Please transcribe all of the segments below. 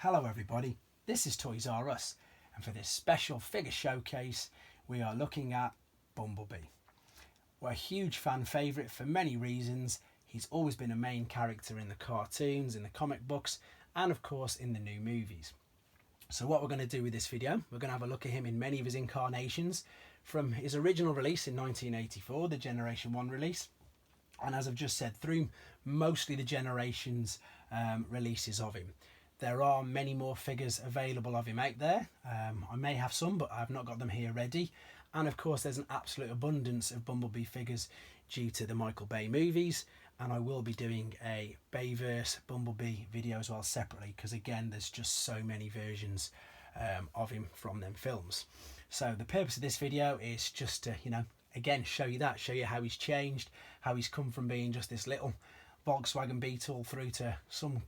Hello everybody, this is Toys R Us, and for this special figure showcase we are looking at Bumblebee. We're a huge fan favourite for many reasons. He's always been a main character in the cartoons, in the comic books, and of course in the new movies. So what we're going to do with this video, we're going to have a look at him in many of his incarnations, from his original release in 1984, the Generation 1 release, and as I've just said, through mostly the Generations releases of him. There are many more figures available of him out there. I may have some, but I've not got them here ready. And of course, there's an absolute abundance of Bumblebee figures due to the Michael Bay movies. And I will be doing a Bayverse Bumblebee video as well separately, because again, there's just so many versions of him from them films. So the purpose of this video is just to, again, show you how he's changed, how he's come from being just this little Volkswagen Beetle through to some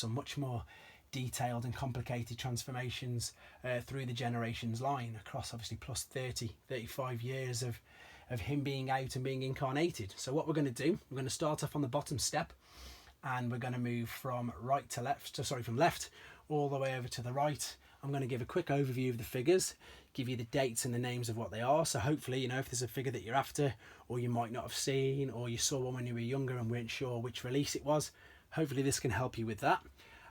much more detailed and complicated transformations through the Generations line, across obviously plus 35 years of him being out and being incarnated. So what we're going to do, we're going to start off on the bottom step, and we're going to move from from left all the way over to the right. I'm going to give a quick overview of the figures, give you the dates and the names of what they are. So hopefully, if there's a figure that you're after, or you might not have seen, or you saw one when you were younger and weren't sure which release it was, hopefully this can help you with that.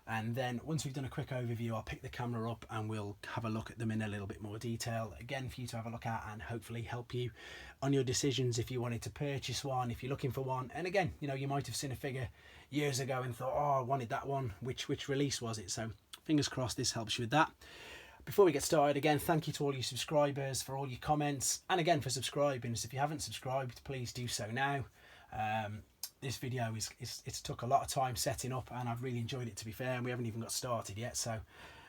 And then once we've done a quick overview, I'll pick the camera up and we'll have a look at them in a little bit more detail, again for you to have a look at and hopefully help you on your decisions if you wanted to purchase one, if you're looking for one. And again, you might have seen a figure years ago and thought, oh, I wanted that one, which release was it? So fingers crossed this helps you with that. Before we get started, again, thank you to all you subscribers for all your comments, and again for subscribing. So if you haven't subscribed, please do so now. This video it's took a lot of time setting up, and I've really enjoyed it, to be fair, and we haven't even got started yet. So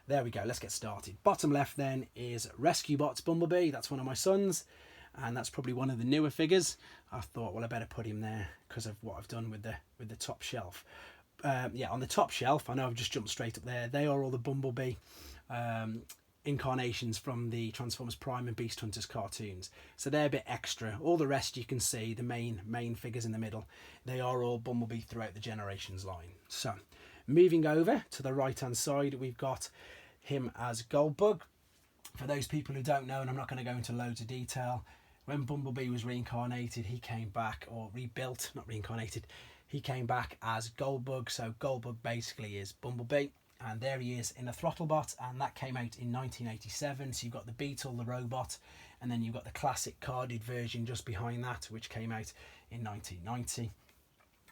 there we go, let's get started. Bottom left then is Rescue Bots Bumblebee. That's one of my sons, and that's probably one of the newer figures. I thought, well, I better put him there because of what I've done with the top shelf. On the top shelf, I know I've just jumped straight up there. They are all the Bumblebee incarnations from the Transformers Prime and Beast Hunters cartoons, so they're a bit extra. All the rest you can see, the main figures in the middle, they are all Bumblebee throughout the Generations line. So moving over to the right hand side, we've got him as Goldbug. For those people who don't know, and I'm not going to go into loads of detail, when Bumblebee was reincarnated, he came back, or rebuilt, not reincarnated, he came back as Goldbug. So Goldbug basically is Bumblebee, and there he is in a Throttlebot, and that came out in 1987. So you've got the Beetle, the robot, and then you've got the classic carded version just behind that, which came out in 1990.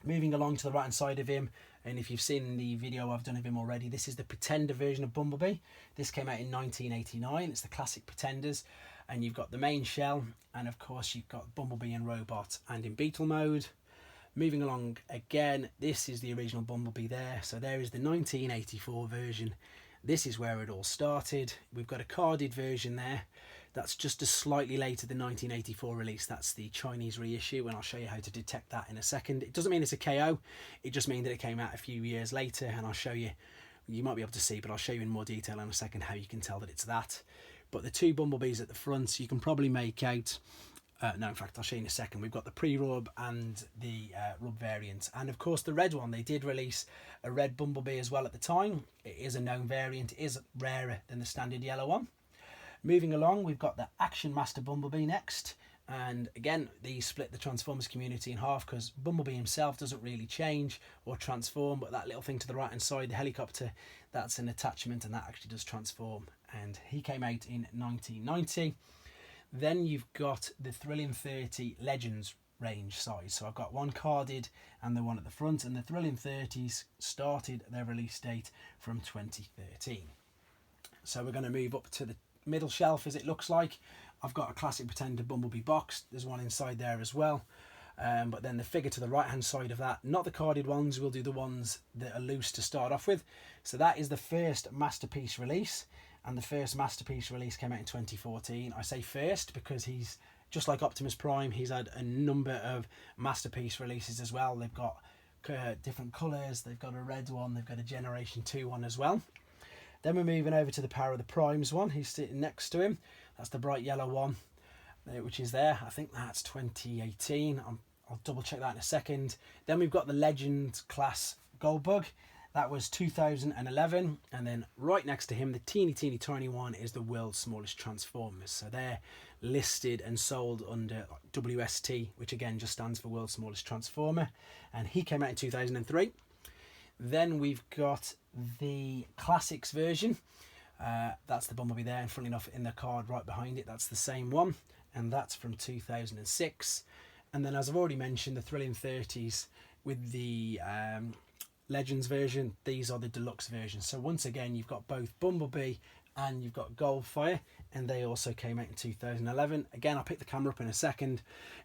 Moving along to the right hand side of him, and if you've seen the video I've done of him already, this is the Pretender version of Bumblebee. This came out in 1989. It's the classic Pretenders, and you've got the main shell, and of course you've got Bumblebee and robot and in Beetle mode. Moving along again, this is the original Bumblebee there. So there is the 1984 version. This is where it all started. We've got a carded version there. That's just a slightly later than 1984 release. That's the Chinese reissue, and I'll show you how to detect that in a second. It doesn't mean it's a KO. It just means that it came out a few years later, and I'll show you. You might be able to see, but I'll show you in more detail in a second how you can tell that it's that. But the two Bumblebees at the front, you can probably make out. No, in fact, I'll show you in a second. We've got the pre-rub and the rub variant. And of course, the red one, they did release a red Bumblebee as well at the time. It is a known variant. It is rarer than the standard yellow one. Moving along, we've got the Action Master Bumblebee next. And again, these split the Transformers community in half, because Bumblebee himself doesn't really change or transform, but that little thing to the right hand side, the helicopter, that's an attachment, and that actually does transform. And he came out in 1990. Then you've got the Thrilling 30 Legends range size. So I've got one carded and the one at the front, and the Thrilling 30s started their release date from 2013. So we're going to move up to the middle shelf, as it looks like. I've got a classic Pretender Bumblebee box. There's one inside there as well. But then the figure to the right hand side of that, not the carded ones, we'll do the ones that are loose to start off with. So that is the first Masterpiece release. And the first Masterpiece release came out in 2014. I say first because he's, just like Optimus Prime, he's had a number of Masterpiece releases as well. They've got different colours, they've got a red one, they've got a Generation 2 one as well. Then we're moving over to the Power of the Primes one. He's sitting next to him. That's the bright yellow one, which is there. I think that's 2018. I'll double check that in a second. Then we've got the Legend class Goldbug. That was 2011, and then right next to him, the teeny tiny one, is the world's smallest Transformers. So they're listed and sold under WST, which again just stands for World's Smallest Transformer, and he came out in 2003. Then we've got the Classics version. That's the Bumblebee there, and funnily enough, in the card right behind it, that's the same one, and that's from 2006. And then, as I've already mentioned, the Thrilling 30s with the Legends version. These are the deluxe versions. So once again, you've got both Bumblebee and you've got Goldfire, and they also came out in 2011. Again, I'll pick the camera up in a second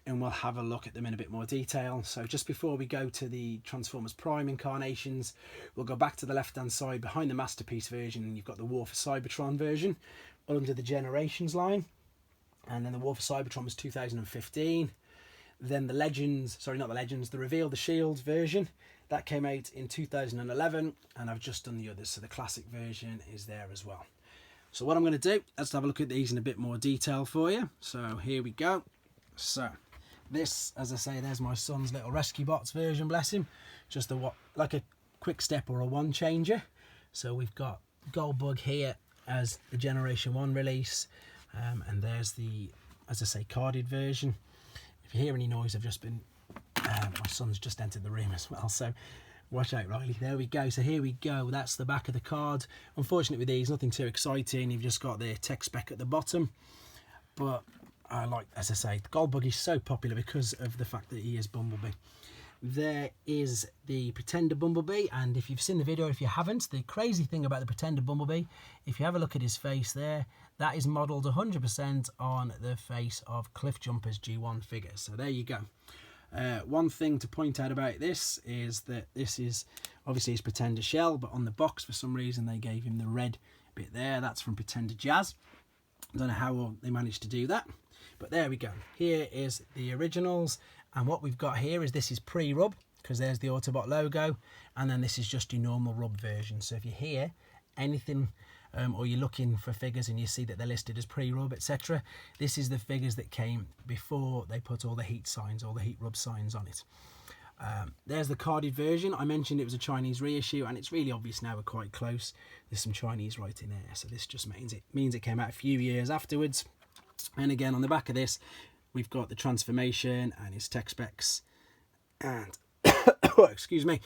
and we'll have a look at them in a bit more detail. So just before we go to the Transformers Prime incarnations, we'll go back to the left hand side behind the Masterpiece version, and you've got the War for Cybertron version under the Generations line, and then the War for Cybertron was 2015. Then the Legends, sorry, not the Legends, the Reveal the Shield version, that came out in 2011, and I've just done the others, so the classic version is there as well. So what I'm going to do, let's have a look at these in a bit more detail for you. So here we go. So this, as I say, there's my son's little Rescue Bots version, bless him. Just like a quick step or a one changer. So we've got Goldbug here as the Generation 1 release, and there's the, as I say, carded version. If you hear any noise, I've just been, my son's just entered the room as well, so watch out, Riley. There we go. So here we go. That's the back of the card. Unfortunately with these, nothing too exciting. You've just got the tech spec at the bottom. But I like, as I say, Goldbug is so popular because of the fact that he is Bumblebee. There is the Pretender Bumblebee, and if you've seen the video, if you haven't, the crazy thing about the Pretender Bumblebee, if you have a look at his face there, that is modelled 100% on the face of Cliff Jumper's G1 figure. So there you go. One thing to point out about this is that this is obviously his Pretender shell, but on the box for some reason they gave him the red bit there. That's from Pretender Jazz. I don't know how they managed to do that, but there we go. Here is the originals, and what we've got here is this is pre-rub, because there's the Autobot logo, and then this is just your normal rub version. So if you hear anything or you're looking for figures and you see that they're listed as pre-rub, etc., this is the figures that came before they put all the heat signs, all the heat rub signs on it. There's the carded version. I mentioned it was a Chinese reissue, and it's really obvious now we're quite close. There's some Chinese writing there, so this just means it came out a few years afterwards. And again, on the back of this, we've got the transformation and his tech specs, and excuse me,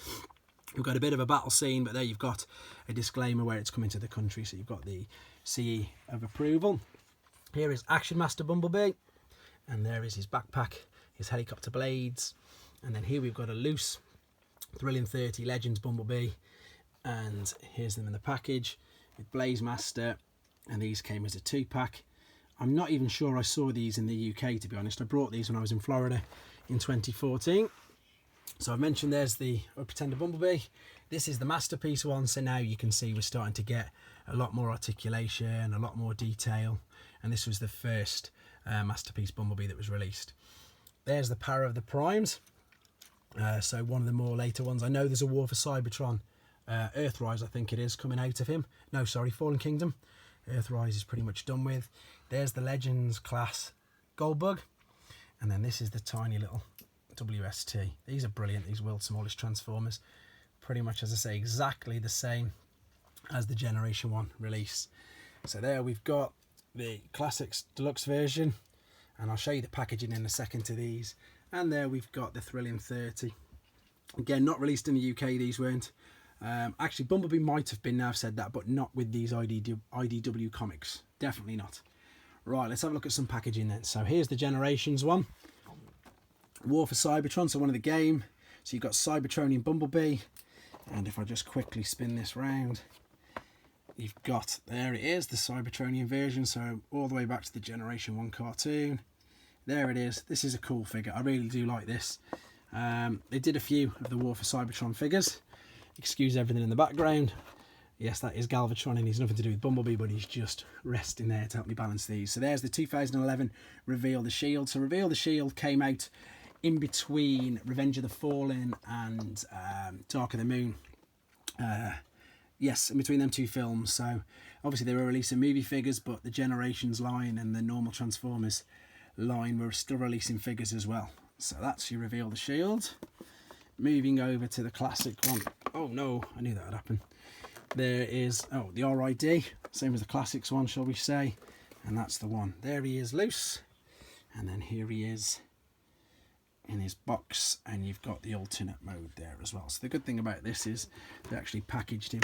we've got a bit of a battle scene, but there you've got a disclaimer where it's coming to the country, so you've got the CE of approval. Here is Action Master Bumblebee, and there is his backpack, his helicopter blades, and then here we've got a loose Thrilling 30 Legends Bumblebee, and here's them in the package with Blaze Master, and these came as a 2-pack. I'm not even sure I saw these in the UK, to be honest. I brought these when I was in Florida in 2014. So I've mentioned there's the Pretender Bumblebee. This is the Masterpiece one, so now you can see we're starting to get a lot more articulation, a lot more detail, and this was the first Masterpiece Bumblebee that was released. There's the Power of the Primes, so one of the more later ones. I know there's a War for Cybertron, Earthrise I think it is, coming out of him. No, sorry, Fallen Kingdom. Earthrise is pretty much done with. There's the Legends class Goldbug, and then this is the tiny little WST. These are brilliant, these World's Smallest Transformers. Pretty much, as I say, exactly the same as the Generation 1 release. So there we've got the Classics Deluxe version, and I'll show you the packaging in a second to these. And there we've got the Thrilling 30. Again, not released in the UK, these weren't. Actually, Bumblebee might have been, now I've said that, but not with these IDW comics. Definitely not. Right, let's have a look at some packaging then. So here's the Generations one. War for Cybertron, so one of the game. So you've got Cybertronian Bumblebee, and if I just quickly spin this round, you've got, there it is, the Cybertronian version, so all the way back to the Generation 1 cartoon. There it is. This is a cool figure. I really do like this. They did a few of the War for Cybertron figures. Excuse everything in the background. Yes, that is Galvatron, and he's nothing to do with Bumblebee, but he's just resting there to help me balance these. So there's the 2011 Reveal the Shield. So Reveal the Shield came out in between Revenge of the Fallen and Dark of the Moon. Yes, in between them two films. So obviously they were releasing movie figures, but the Generations line and the normal Transformers line were still releasing figures as well. So that's your Reveal the Shield. moving over to the classic one. Oh no, I knew that would happen. There is, oh, the RID, same as the classics one, shall we say. And that's the one. There he is loose. And then here he is in his box. And you've got the alternate mode there as well. So the good thing about this is they actually packaged him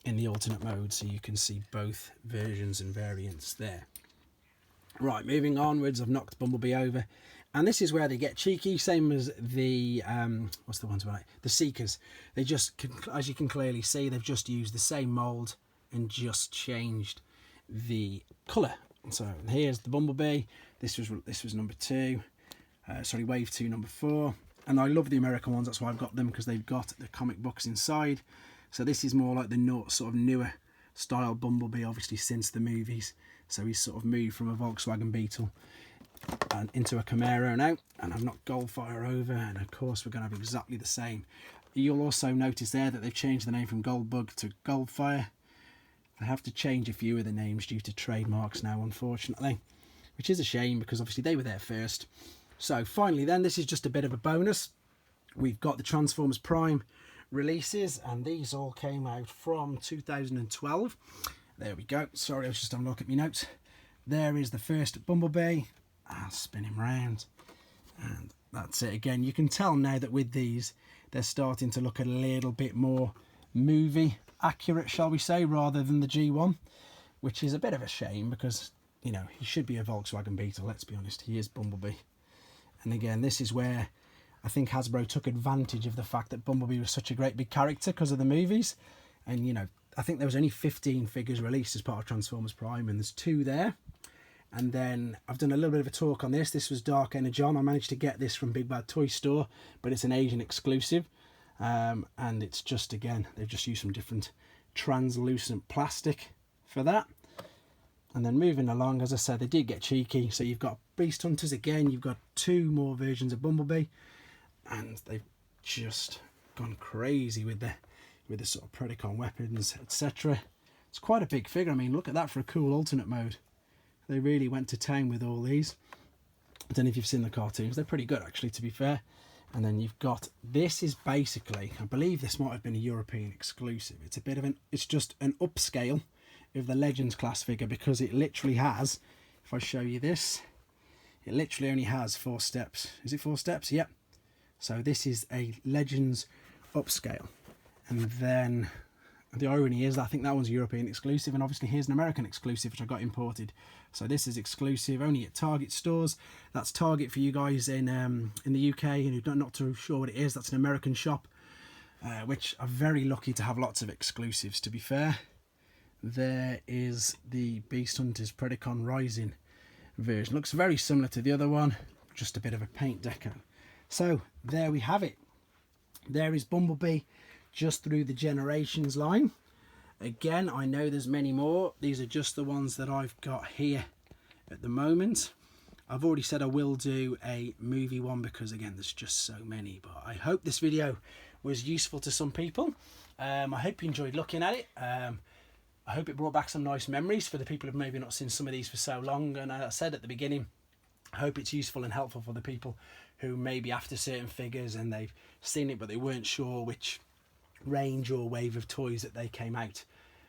in the alternate mode, so you can see both versions and variants there. Right, moving onwards, I've knocked Bumblebee over. And this is where they get cheeky, same as the, what's the ones like? The Seekers. They just, as you can clearly see, they've just used the same mould and just changed the colour. So here's the Bumblebee. This was number 2. Sorry, wave 2, number 4. And I love the American ones, that's why I've got them, because they've got the comic books inside. So this is more like the sort of newer style Bumblebee, obviously since the movies. So he's sort of moved from a Volkswagen Beetle and into a Camaro now, and I've knocked Goldfire over, and of course we're going to have exactly the same. You'll also notice there that they've changed the name from Goldbug to Goldfire. They have to change a few of the names due to trademarks now, unfortunately, which is a shame because obviously they were there first. So finally then, this is just a bit of a bonus. We've got the Transformers Prime releases, and these all came out from 2012. There we go. Sorry, I was just having a look at my notes. There is the first Bumblebee. I'll spin him round, and that's it again. You can tell now that with these, they're starting to look a little bit more movie accurate, shall we say, rather than the G1, which is a bit of a shame because, you know, he should be a Volkswagen Beetle, let's be honest. He is Bumblebee. And again, this is where I think Hasbro took advantage of the fact that Bumblebee was such a great big character because of the movies. And, you know, I think there was only 15 figures released as part of Transformers Prime, and there's 2 there. And then I've done a little bit of a talk on this. This was Dark Energon. I managed to get this from Big Bad Toy Store, but it's an Asian exclusive. And it's just, again, they've just used some different translucent plastic for that. And then moving along, as I said, they did get cheeky. So you've got Beast Hunters again. You've got 2 more versions of Bumblebee, and they've just gone crazy with the sort of Predacon weapons, etc. It's quite a big figure. I mean, look at that for a cool alternate mode. They really went to town with all these. I don't know if you've seen the cartoons. They're pretty good, actually, to be fair. And then you've got, this is basically, I believe this might have been a European exclusive. It's a bit of it's just an upscale of the Legends class figure, because it literally has, if I show you this, it literally only has 4 steps. Is it 4 steps? Yep. So this is a Legends upscale. And then the irony is that I think that one's a European exclusive, and obviously here's an American exclusive which I got imported. So this is exclusive only at Target stores. That's Target for you guys in the UK, and you're not too sure what it is. That's an American shop, which are very lucky to have lots of exclusives, to be fair. There is the Beast Hunters Predacon Rising version. Looks very similar to the other one, just a bit of a paint deco. So there we have it. There is Bumblebee just through the Generations line. Again, I know there's many more. These are just the ones that I've got here at the moment. I've already said I will do a movie one because, again, there's just so many. But I hope this video was useful to some people. I hope you enjoyed looking at it. I hope it brought back some nice memories for the people who've maybe not seen some of these for so long. And as I said at the beginning, I hope it's useful and helpful for the people who maybe after certain figures and they've seen it but they weren't sure which range or wave of toys that they came out.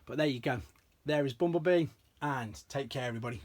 But there you go. There is Bumblebee, and take care, everybody.